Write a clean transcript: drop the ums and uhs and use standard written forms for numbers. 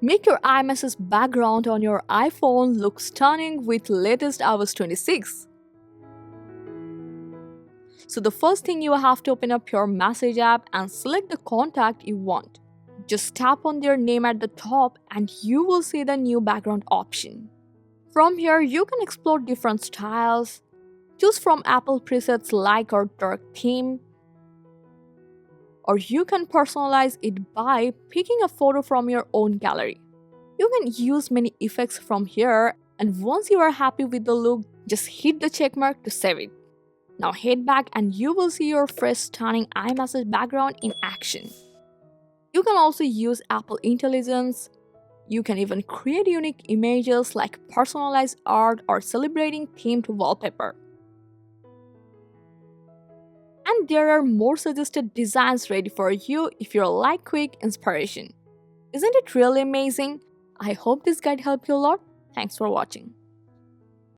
Make your iMessage background on your iPhone look stunning with latest iOS 26. So the first thing, you have to open up your message app and select the contact you want. Just tap on their name at the top and you will see the new background option. From here, you can explore different styles. Choose from Apple presets like or dark theme. Or you can personalize it by picking a photo from your own gallery. You can use many effects from here, and once you are happy with the look, just hit the check mark to save it. Now head back and you will see your fresh stunning iMessage background in action. You can also use Apple Intelligence. You can even create unique images like personalized art or celebrating themed wallpaper. And there are more suggested designs ready for you if you like quick inspiration. Isn't it really amazing? I hope this guide helped you a lot. Thanks for watching.